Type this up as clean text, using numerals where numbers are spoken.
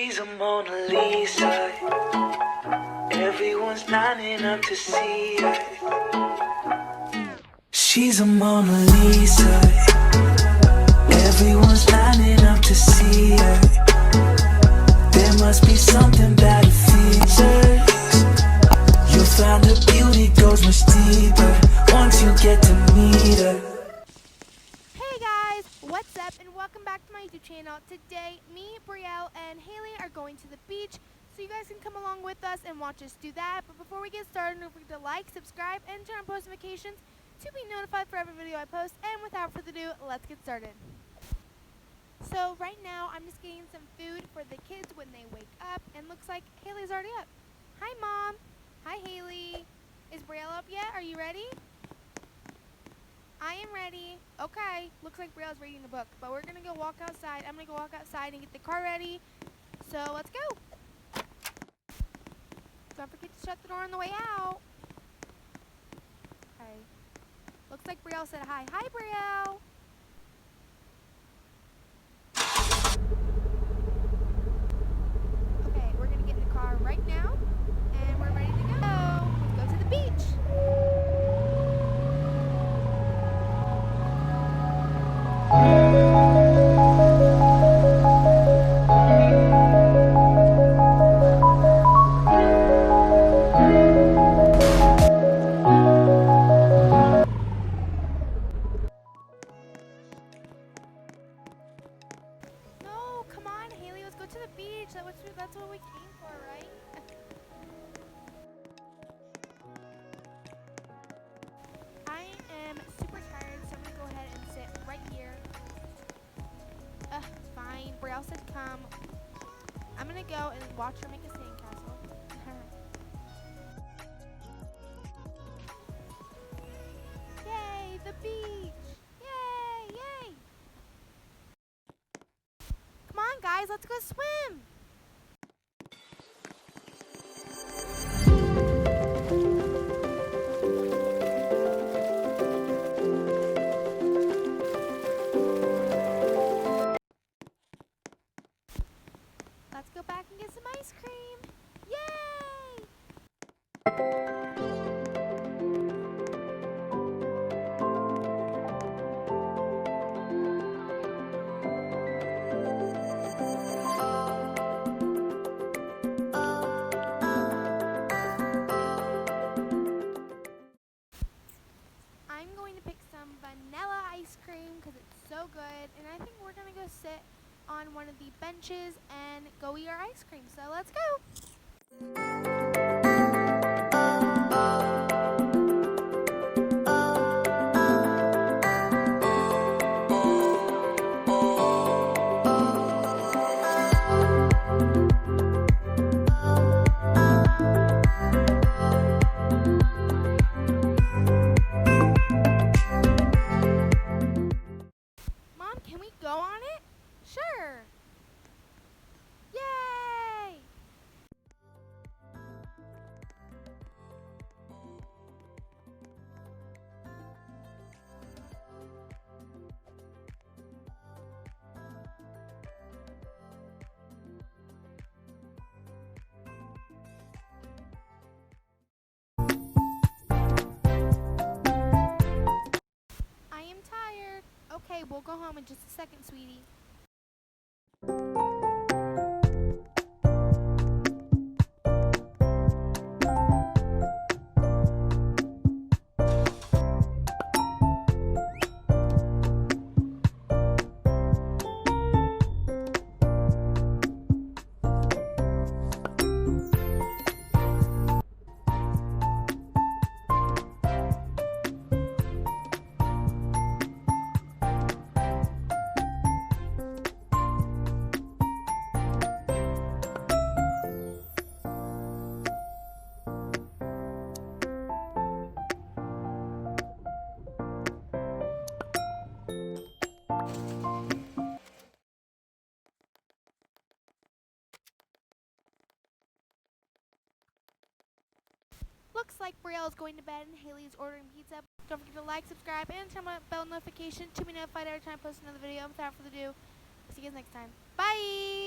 She's a Mona Lisa. Everyone's lining up to see her. She's a Mona Lisa. Everyone's lining up to see her. There must be something about her features. You'll find her beauty goes much deeper once you get to meet her. Hey guys, what's up and welcome back to my YouTube channel. Today, me, Brielle, and Haley are going to the beach, so you guys can come along with us and watch us do that. But before we get started, don't forget to like, subscribe, and turn on post notifications to be notified for every video I post. And without further ado, let's get started. So right now, I'm just getting some food for the kids when they wake up, and looks like Haley's already up. Hi Mom. Hi Haley. Is Brielle up yet? Are you ready? I am ready. Okay. Looks like Brielle's reading a book, but we're gonna go walk outside. I'm gonna go walk outside and get the car ready. So let's go. Don't forget to shut the door on the way out. Okay. Looks like Brielle said hi. Hi Brielle. Okay, we're gonna get in the car right now, and we're ready to go. Let's go to the beach. No, come on, Haley, let's go to the beach. That's what we came for, right? I am super tired, so I'm gonna go ahead and sit right here. Fine. Brielle said come. I'm gonna go and watch her make a sandcastle. Yay, the beach! Yay, yay! Come on, guys, let's go swim! Let's go back and get some ice cream! Yay! I'm going to pick some vanilla ice cream because it's so good, and I think we're going to go sit on one of the benches and go eat our ice cream. So let's go. Mom, can we go on it? Sure. Yay! I am tired. Okay, we'll go home in just a second, sweetie. Looks like Brielle is going to bed and Haley is ordering pizza. Don't forget to like, subscribe, and turn on bell notification to be notified every time I post another video. Without further ado, see you guys next time. Bye!